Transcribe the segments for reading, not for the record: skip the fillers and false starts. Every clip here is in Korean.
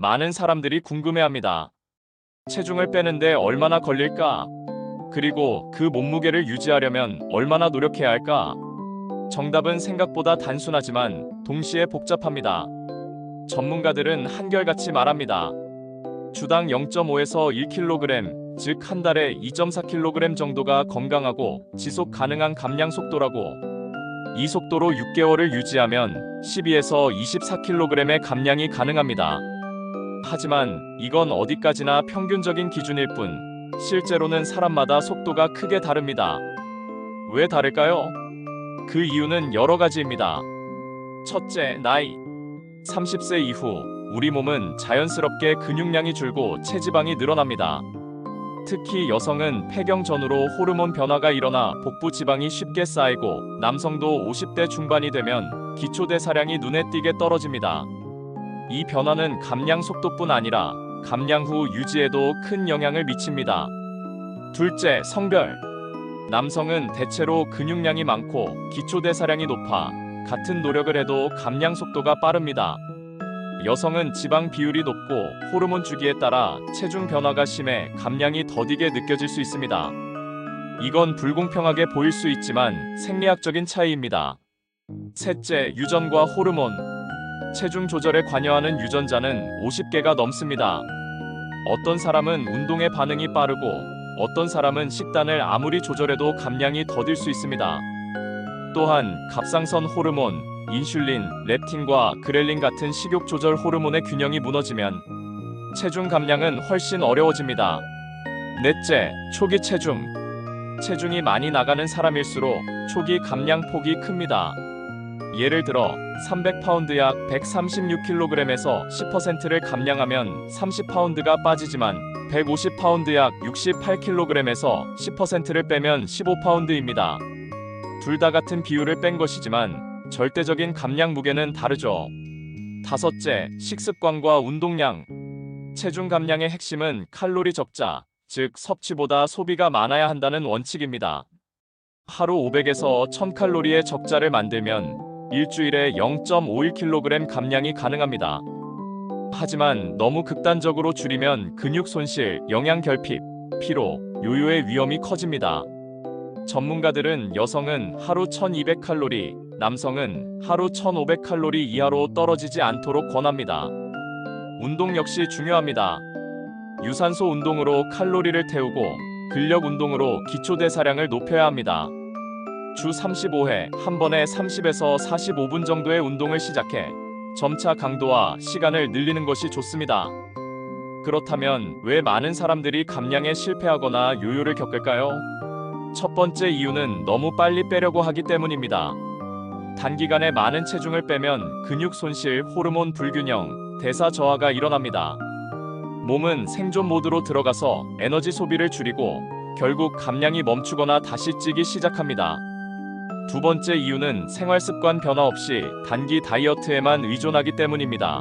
많은 사람들이 궁금해합니다. 체중을 빼는데 얼마나 걸릴까? 그리고 그 몸무게를 유지하려면 얼마나 노력해야 할까? 정답은 생각보다 단순하지만 동시에 복잡합니다. 전문가들은 한결같이 말합니다. 주당 0.5에서 1kg, 즉 한 달에 2.4kg 정도가 건강하고 지속 가능한 감량 속도라고. 이 속도로 6개월을 유지하면 12에서 24kg의 감량이 가능합니다. 하지만 이건 어디까지나 평균적인 기준일 뿐, 실제로는 사람마다 속도가 크게 다릅니다. 왜 다를까요? 그 이유는 여러 가지입니다. 첫째, 나이. 30세 이후 우리 몸은 자연스럽게 근육량이 줄고 체지방이 늘어납니다. 특히 여성은 폐경 전후로 호르몬 변화가 일어나 복부 지방이 쉽게 쌓이고, 남성도 50대 중반이 되면 기초대사량이 눈에 띄게 떨어집니다. 이 변화는 감량 속도뿐 아니라 감량 후 유지에도 큰 영향을 미칩니다. 둘째, 성별. 남성은 대체로 근육량이 많고 기초대사량이 높아 같은 노력을 해도 감량 속도가 빠릅니다. 여성은 지방 비율이 높고 호르몬 주기에 따라 체중 변화가 심해 감량이 더디게 느껴질 수 있습니다. 이건 불공평하게 보일 수 있지만 생리학적인 차이입니다. 셋째, 유전과 호르몬. 체중 조절에 관여하는 유전자는 50개가 넘습니다. 어떤 사람은 운동에 반응이 빠르고 어떤 사람은 식단을 아무리 조절해도 감량이 더딜 수 있습니다. 또한 갑상선 호르몬, 인슐린, 렙틴과 그렐린 같은 식욕 조절 호르몬의 균형이 무너지면 체중 감량은 훨씬 어려워집니다. 넷째, 초기 체중. 체중이 많이 나가는 사람일수록 초기 감량 폭이 큽니다. 예를 들어 300파운드 약 136kg에서 10%를 감량하면 30파운드가 빠지지만 150파운드 약 68kg에서 10%를 빼면 15파운드입니다. 둘 다 같은 비율을 뺀 것이지만 절대적인 감량 무게는 다르죠. 다섯째, 식습관과 운동량. 체중 감량의 핵심은 칼로리 적자, 즉 섭취보다 소비가 많아야 한다는 원칙입니다. 하루 500에서 1000칼로리의 적자를 만들면 일주일에 0.51kg 감량이 가능합니다. 하지만 너무 극단적으로 줄이면 근육 손실, 영양 결핍, 피로, 요요의 위험이 커집니다. 전문가들은 여성은 하루 1200칼로리, 남성은 하루 1500칼로리 이하로 떨어지지 않도록 권합니다. 운동 역시 중요합니다. 유산소 운동으로 칼로리를 태우고 근력 운동으로 기초대사량을 높여야 합니다. 주 35회, 한 번에 30에서 45분 정도의 운동을 시작해 점차 강도와 시간을 늘리는 것이 좋습니다. 그렇다면 왜 많은 사람들이 감량에 실패하거나 요요를 겪을까요? 첫 번째 이유는 너무 빨리 빼려고 하기 때문입니다. 단기간에 많은 체중을 빼면 근육 손실, 호르몬 불균형, 대사 저하가 일어납니다. 몸은 생존 모드로 들어가서 에너지 소비를 줄이고 결국 감량이 멈추거나 다시 찌기 시작합니다. 두 번째 이유는 생활 습관 변화 없이 단기 다이어트에만 의존하기 때문입니다.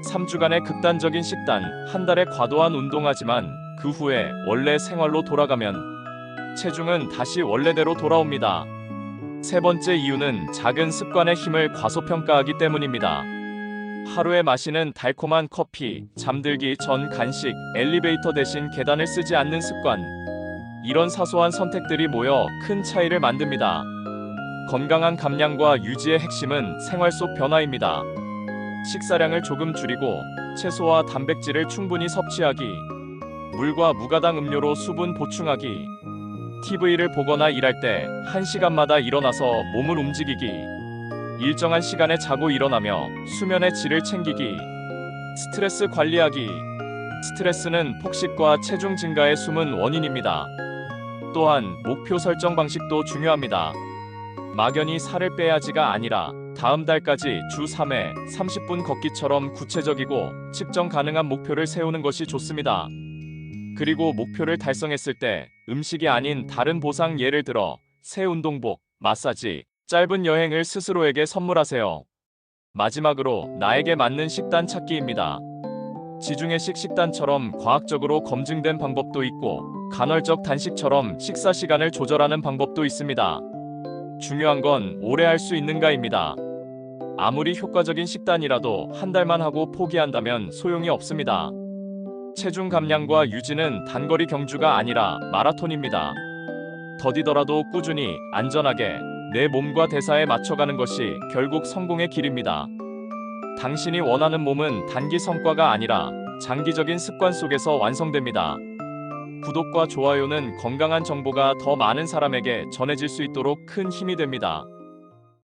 3주간의 극단적인 식단, 한 달에 과도한 운동하지만 그 후에 원래 생활로 돌아가면 체중은 다시 원래대로 돌아옵니다. 세 번째 이유는 작은 습관의 힘을 과소평가하기 때문입니다. 하루에 마시는 달콤한 커피, 잠들기 전 간식, 엘리베이터 대신 계단을 쓰지 않는 습관. 이런 사소한 선택들이 모여 큰 차이를 만듭니다. 건강한 감량과 유지의 핵심은 생활 속 변화입니다. 식사량을 조금 줄이고 채소와 단백질을 충분히 섭취하기, 물과 무가당 음료로 수분 보충하기, TV를 보거나 일할 때 1시간마다 일어나서 몸을 움직이기, 일정한 시간에 자고 일어나며 수면의 질을 챙기기, 스트레스 관리하기. 스트레스는 폭식과 체중 증가의 숨은 원인입니다. 또한 목표 설정 방식도 중요합니다. 막연히 살을 빼야지가 아니라 다음 달까지 주 3회 30분 걷기처럼 구체적이고 측정 가능한 목표를 세우는 것이 좋습니다. 그리고 목표를 달성했을 때 음식이 아닌 다른 보상, 예를 들어 새 운동복, 마사지, 짧은 여행을 스스로에게 선물하세요. 마지막으로 나에게 맞는 식단 찾기입니다. 지중해식 식단처럼 과학적으로 검증된 방법도 있고 간헐적 단식처럼 식사 시간을 조절하는 방법도 있습니다. 중요한 건 오래 할 수 있는가입니다. 아무리 효과적인 식단이라도 한 달만 하고 포기한다면 소용이 없습니다. 체중 감량과 유지는 단거리 경주가 아니라 마라톤입니다. 더디더라도 꾸준히 안전하게 내 몸과 대사에 맞춰가는 것이 결국 성공의 길입니다. 당신이 원하는 몸은 단기 성과가 아니라 장기적인 습관 속에서 완성됩니다. 구독과 좋아요는 건강한 정보가 더 많은 사람에게 전해질 수 있도록 큰 힘이 됩니다.